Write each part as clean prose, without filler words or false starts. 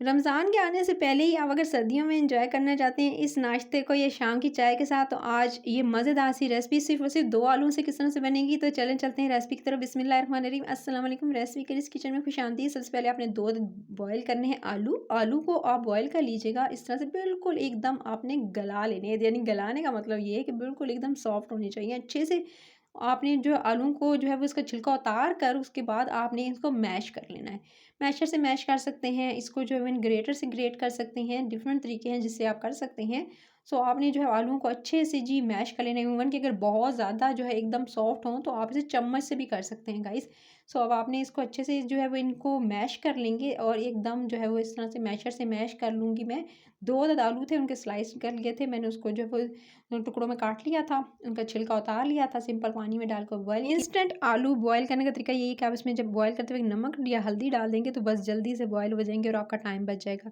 रमज़ान के आने से पहले ही आप अगर सर्दियों में एंजॉय करना चाहते हैं इस नाश्ते को या शाम की चाय के साथ, तो आज ये मज़ेदार सी रेसिपी सिर्फ़ और सिर्फ़ 2 आलूओं से किस तरह से बनेगी। तो चलें चलते हैं रेसिपी की तरफ। बिस्मिल्लाहिर्रहमानिर्रहीम। अस्सलाम वालेकुम। रेसिपी करिस किचन में खुशामदीद। सबसे पहले आपने 2 बॉयल करने हैं आलू। आलू को आप बॉयल कर लीजिएगा इस तरह से, बिल्कुल एकदम आपने गला लेने हैं। यानी गलाने का मतलब ये है कि बिल्कुल एकदम सॉफ्ट होने चाहिए अच्छे से। आपने जो आलू को जो है वो इसका छिलका उतार कर उसके बाद आपने इसको मैश कर लेना है। मैशर से मैश कर सकते हैं, इसको जो है ग्रेटर से ग्रेट कर सकते हैं, डिफरेंट तरीके हैं जिससे आप कर सकते हैं। सो आपने जो है आलूओं को अच्छे से जी मैश कर लेना है। इवन कि अगर बहुत ज़्यादा जो है एकदम सॉफ्ट हों तो आप इसे चम्मच से भी कर सकते हैं गाइस। सो अब आपने इसको अच्छे से जो है वो इनको मैश कर लेंगे और एकदम जो है वो इस तरह से मैशर से मैश कर लूँगी मैं। 2 अदद आलू थे, उनके स्लाइस कर लिए थे मैंने, उसको जो है वो टुकड़ों में काट लिया था, उनका छिलका उतार लिया था, सिंपल पानी में डालकर बॉयल। इंस्टेंट आलू बॉयल करने का तरीका यही है कि आप इसमें जब बॉयल करते हुए नमक या हल्दी डाल देंगे तो बस जल्दी से बॉयल हो जाएंगे और आपका टाइम बच जाएगा।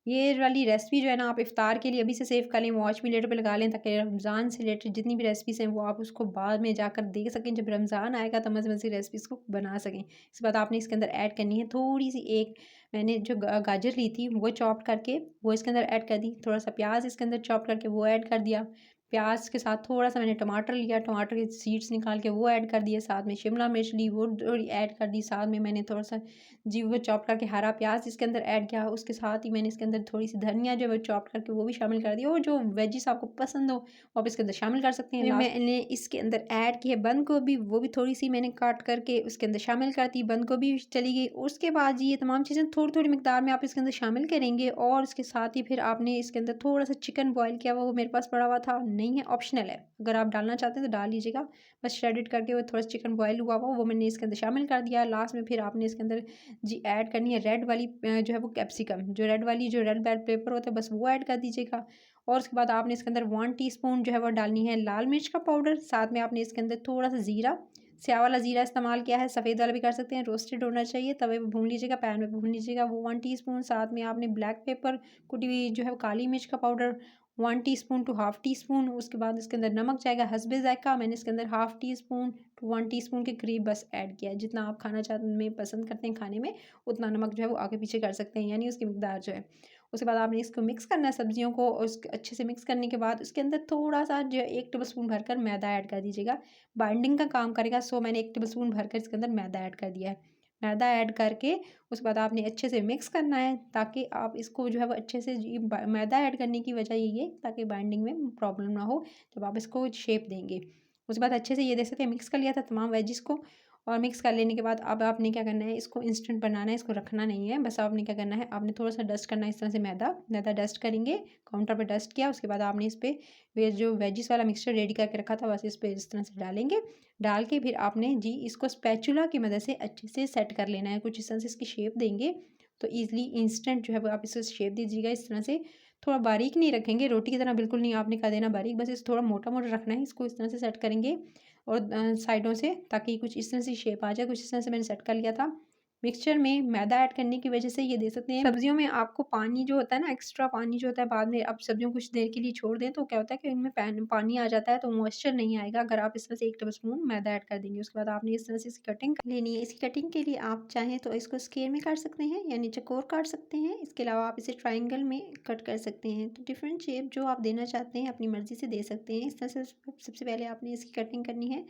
ये वाली रेसिपी जो है ना, आप इफ्तार के लिए अभी से सेव कर लें, वॉच मी लेटर पे लगा लें, ताकि रमज़ान से रिलेटेड जितनी भी रेसिपीज़ हैं वो आप उसको बाद में जाकर देख सकें। जब रमज़ान आएगा तो मज़े मज़े रेसिपीज़ को बना सकें। इसके बाद आपने इसके अंदर ऐड करनी है थोड़ी सी, एक मैंने जो गाजर ली थी वो चॉप करके वो इसके अंदर ऐड कर दी। थोड़ा सा प्याज इसके अंदर चॉप करके वो ऐड कर दिया। प्याज के साथ थोड़ा सा मैंने टमाटर लिया, टमाटर के सीड्स निकाल के वो ऐड कर दिए। साथ में शिमला मिर्च ली, वो थोड़ी ऐड कर दी। साथ में मैंने थोड़ा सा जी वो चॉप करके हरा प्याज इसके अंदर ऐड किया। उसके साथ ही मैंने इसके अंदर थोड़ी सी धनिया जो है वो चॉप करके वो भी शामिल कर दिया। और जो वेजिस आपको पसंद हो वो आप इसके अंदर शामिल कर सकते हैं। मैंने इसके अंदर ऐड की है बंद गोभी, वो भी थोड़ी सी मैंने काट करके उसके अंदर शामिल कर दी। बंद गोभी भी चली गई। उसके बाद जी ये तमाम चीज़ें थोड़ी थोड़ी मिकदार में आप इसके अंदर शामिल करेंगे। और उसके साथ ही फिर आपने इसके अंदर थोड़ा सा चिकन बॉयल किया हुआ, वो मेरे पास पड़ा हुआ था, नहीं है, ऑप्शनल है, अगर आप डालना चाहते हैं तो डाल लीजिएगा। बस श्रेडेड करके वो थोड़ा सा चिकन बॉयल हुआ हुआ वो मैंने इसके अंदर शामिल कर दिया। लास्ट में फिर आपने इसके अंदर जी ऐड करनी है रेड वाली जो है वो कैप्सिकम, जो रेड वाली जो रेड बेल पेपर होता है बस वो ऐड कर दीजिएगा। और उसके बाद आपने इसके अंदर 1 टीस्पून जो है वो डालनी है लाल मिर्च का पाउडर। साथ में आपने इसके अंदर थोड़ा सा ज़ीरा, स्याह वाला ज़ीरा इस्तेमाल किया है, सफ़ेद वाला भी कर सकते हैं, रोस्टेड होना चाहिए, तवे पे भून लीजिएगा, पैन में भून लीजिएगा, वो 1 टीस्पून। साथ में आपने ब्लैक पेपर, कुटी हुई जो है वो काली मिर्च का powder 1 teaspoon to half teaspoon. उसके बाद इसके अंदर नमक जाएगा हस्बे ज़ायक़ा, मैंने इसके अंदर half teaspoon to 1 teaspoon के करीब बस ऐड किया है। जितना आप खाना में पसंद करते हैं खाने में, उतना नमक जो है वो आगे पीछे कर सकते हैं, यानी उसकी मिकदार जो है। उसके बाद आपने इसको मिक्स करना है सब्जियों को, और उसको अच्छे से मिक्स करने के बाद उसके अंदर थोड़ा-सा जो है 1 टेबलस्पून भरकर मैदा ऐड कर दीजिएगा। बाइंडिंग का काम करेगा, सो मैंने 1 टेबलस्पून भरकर इसके अंदर मैदा ऐड कर दिया है। मैदा ऐड करके उसके बाद आपने अच्छे से मिक्स करना है, ताकि आप इसको जो है वो अच्छे से जी मैदा ऐड करने की वजह यही है ताकि बाइंडिंग में प्रॉब्लम ना हो जब आप इसको शेप देंगे। उसके बाद अच्छे से ये देख सकते हैं मिक्स कर लिया था तमाम वेजिस को। और मिक्स कर लेने के बाद अब आपने क्या करना है, इसको इंस्टेंट बनाना है, इसको रखना नहीं है। बस आपने क्या करना है, आपने थोड़ा-सा डस्ट करना है इस तरह से मैदा डस्ट करेंगे, काउंटर पे डस्ट किया। उसके बाद आपने इस पे वे जो वेजिस वाला मिक्सचर रेडी करके रखा था बस इस पे इस तरह से डालेंगे। डाल के फिर आपने जी इसको स्पैचुला की मदद से अच्छे से सेट कर लेना है। कुछ इस तरह से इसकी शेप देंगे तो ईज़िली इंस्टेंट जो है वो आप इसे शेप दीजिएगा इस तरह से। थोड़ा बारीक नहीं रखेंगे, रोटी की तरह बिल्कुल नहीं आपने कर देना बारीक, बस इसे थोड़ा मोटा-मोटा रखना है। इसको इस तरह से सेट करेंगे और साइडों से, ताकि कुछ इस तरह से शेप आ जाए। कुछ इस तरह से मैंने सेट कर लिया था। मिक्सचर में मैदा ऐड करने की वजह से ये दे सकते हैं सब्जियों में आपको पानी जो होता है ना, एक्स्ट्रा पानी जो होता है, बाद में आप सब्जियों को कुछ देर के लिए छोड़ दें तो क्या होता है कि इनमें पानी आ जाता है, तो मॉइस्चर नहीं आएगा अगर आप इस तरह से 1 टेबलस्पून मैदा ऐड कर देंगे। उसके बाद आपने इस तरह से इसकी कटिंग कर लेनी है। इसकी कटिंग के लिए आप चाहें तो इसको स्क्वायर में काट सकते हैं, यानी चौकोर काट सकते हैं। इसके अलावा आप इसे ट्रायंगल में कट कर सकते हैं। तो डिफरेंट शेप जो आप देना चाहते हैं अपनी मर्ज़ी से दे सकते हैं। इस तरह से सबसे पहले आपने इसकी कटिंग करनी है।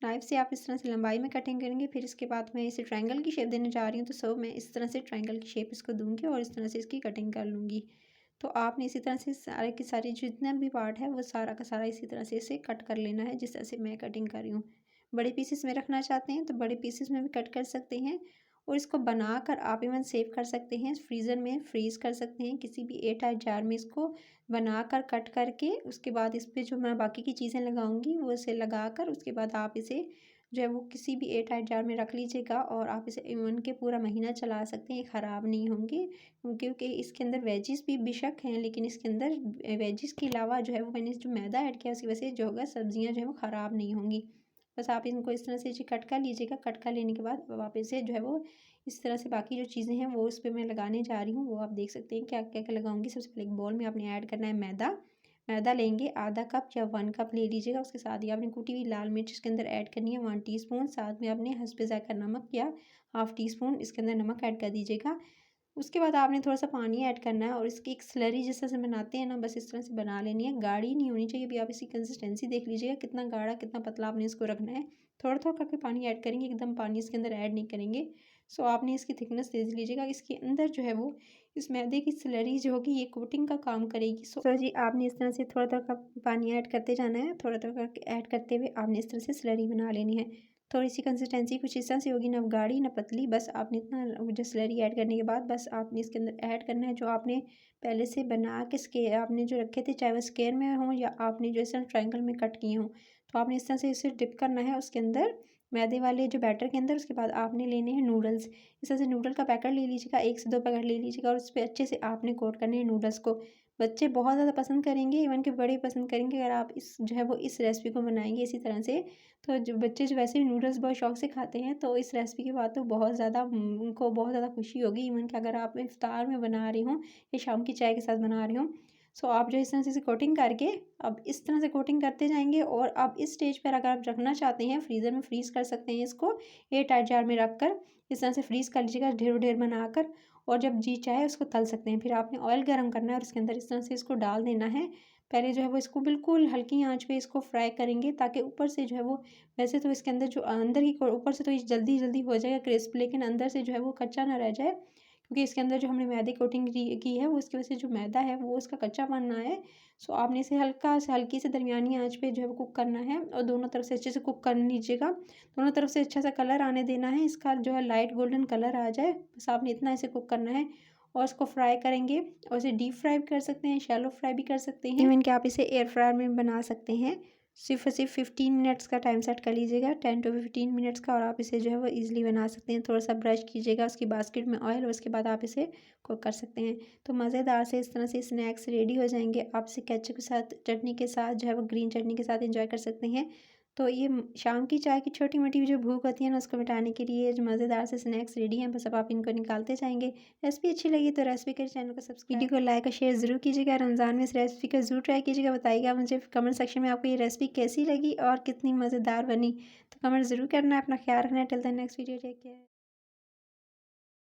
नाइफ़ से आप इस तरह से लंबाई में कटिंग करेंगे। फिर इसके बाद मैं इसे ट्रायंगल की शेप देने जा रही हूँ, तो सो मैं इस तरह से ट्रायंगल की शेप इसको दूँगी और इस तरह से इसकी कटिंग कर लूँगी। तो आपने इसी तरह से सारे के सारे जितना भी पार्ट है वो सारा का सारा इसी तरह से इसे कट कर लेना है, जिस तरह से मैं कटिंग कर रही हूँ। बड़े पीसेस में रखना चाहते हैं तो बड़े पीसेस में भी कट कर सकते हैं। और इसको बनाकर आप इवन सेव कर सकते हैं, फ्रीज़र में फ्रीज़ कर सकते हैं, किसी भी एयर टाइट जार में इसको बनाकर कट करके। उसके बाद इस पे जो मैं बाकी की चीज़ें लगाऊंगी वो इसे लगाकर उसके बाद आप इसे जो है वो किसी भी एयर टाइट जार में रख लीजिएगा और आप इसे इवन के पूरा महीना चला सकते हैं, ख़राब नहीं होंगे। क्योंकि इसके अंदर वेजिस भी बेशक हैं, लेकिन इसके अंदर वेजिस के अलावा जो है वो मैंने जो मैदा ऐड किया उसकी वजह से जो होगा सब्जियां जो है वो ख़राब नहीं होंगी। बस आप इनको इस तरह से जी कट कर लीजिएगा। कट कर लेने के बाद वापस से जो है वो इस तरह से बाकी जो चीज़ें हैं वो उस पे मैं लगाने जा रही हूँ, वो आप देख सकते हैं क्या क्या क्या लगाऊंगी। सबसे पहले एक बाउल में आपने ऐड करना है मैदा। मैदा लेंगे आधा कप या 1 कप ले लीजिएगा। उसके साथ ही आपने कुटी हुई लाल मिर्च इसके अंदर ऐड करनी है 1 टीस्पून। साथ में आपने हस्बे ज़ायक़ा नमक या हाफ़ टी स्पून इसके अंदर नमक ऐड कर दीजिएगा। उसके बाद आपने थोड़ा-सा पानी ऐड करना है और इसकी एक स्लरी जिस तरह से बनाते हैं ना, बस इस तरह से बना लेनी है। गाढ़ी नहीं होनी चाहिए। अभी आप इसकी कंसिस्टेंसी देख लीजिएगा कितना गाढ़ा, कितना पतला आपने इसको रखना है। थोड़ा-थोड़ा करके पानी ऐड करेंगे, एकदम पानी इसके अंदर ऐड नहीं करेंगे। सो आपने इसकी थिकनेस देख लीजिएगा। इसके अंदर जो है वो इस मैदे की स्लरी जो होगी ये कोटिंग का काम करेगी। सो जी आपने इस तरह से थोड़ा-थोड़ा का पानी ऐड करते जाना है। थोड़ा-थोड़ा करके ऐड करते हुए आपने इस तरह से स्लरी बना लेनी है। थोड़ी-सी कंसिस्टेंसी कुछ इस तरह से होगी, ना गाढ़ी ना पतली। बस आपने इतना जो स्लरी ऐड करने के बाद बस आपने इसके अंदर ऐड करना है जो आपने पहले से बना के स्क्वायर आपने जो रखे थे, चाहे वो स्क्वायर में हों या आपने जो इस तरह ट्रायंगल में कट किए हों। तो आपने इस तरह से इसे डिप करना है उसके अंदर, मैदे वाले जो बैटर के अंदर। उसके बाद आपने लेने हैं नूडल्स। इस तरह से नूडल का पैकेट ले लीजिएगा, 1 से 2 पैकेट ले लीजिएगा और उस पे अच्छे से आपने कोट करने हैं नूडल्स को। बच्चे बहुत ज़्यादा पसंद करेंगे, इवन कि बड़े पसंद करेंगे अगर आप इस जो है वो इस रेसिपी को बनाएँगे इसी तरह से। तो जो बच्चे जो वैसे भी नूडल्स बहुत शौक से खाते हैं, तो इस रेसिपी के बाद तो बहुत ज़्यादा उनको बहुत ज़्यादा खुशी होगी। इवन कि अगर आप इफ्तार में बना रही हों या शाम की चाय के साथ बना रही हों, सो आप जो इस तरह से इसे कोटिंग करके अब इस तरह से कोटिंग करते जाएँगे। और अब इस स्टेज पर अगर आप रखना चाहते हैं, फ्रीज़र में फ्रीज़ कर सकते हैं इसको, एयर टाइट जार में रख कर इस तरह से फ्रीज़ कर लीजिएगा ढेर-ढेर बनाकर। और जब जी चाहे उसको तल सकते हैं। फिर आपने ऑयल गरम करना है और उसके अंदर इस तरह से इसको डाल देना है। पहले जो है वो इसको बिल्कुल हल्की आँच पे इसको फ्राई करेंगे ताकि ऊपर से जो है वो, वैसे तो इसके अंदर जो अंदर की ऊपर से तो ये जल्दी-जल्दी हो जाएगा क्रिस्प, लेकिन अंदर से जो है वो कच्चा ना रह जाए। क्योंकि इसके अंदर जो हमने मैदे कोटिंग की है वो उसकी वजह से जो मैदा है वो उसका कच्चापन ना है। सो आपने इसे हल्का से हल्की से दरमियानी आँच पे जो है वो कुक करना है और दोनों तरफ से अच्छे से कुक कर लीजिएगा। दोनों तरफ से अच्छा सा कलर आने देना है, इसका जो है लाइट गोल्डन कलर आ जाए, बस आपने इतना इसे कुक करना है। और इसको फ्राई करेंगे और इसे डीप फ्राई भी कर सकते हैं, शैलो फ्राई भी कर सकते हैं, इवन कि आप इसे एयर फ्रायर में बना सकते हैं। सिर्फ और सिर्फ 15 मिनट्स का टाइम सेट कर लीजिएगा, 10 टू 15 मिनट्स का, और आप इसे जो है वो ईज़िली बना सकते हैं। थोड़ा-सा ब्रश कीजिएगा उसकी बास्केट में ऑयल और उसके बाद आप इसे कुक कर सकते हैं। तो मज़ेदार से इस तरह से स्नैक्स रेडी हो जाएँगे। आप इसे केचप के साथ, चटनी के साथ जो है वो ग्रीन चटनी के साथ एंजॉय कर सकते हैं। तो ये शाम की चाय की छोटी-मोटी जो भूख होती है ना उसको मिटाने के लिए जो मज़ेदार से स्नैक्स रेडी हैं, बस अब आप इनको निकालते जाएँगे। रेसिपी अच्छी लगी तो रेसिपी के चैनल को सब्सक्राइब, वीडियो को लाइक और शेयर ज़रूर कीजिएगा। रमज़ान में इस रेसिपी को ज़रूर ट्राई कीजिएगा। बताइएगा मुझे कमेंट सेक्शन में आपको ये रेसिपी कैसी लगी और कितनी मज़ेदार बनी। तो कमेंट ज़रूर करना है। अपना ख्याल रखना है। Till the next video, take care.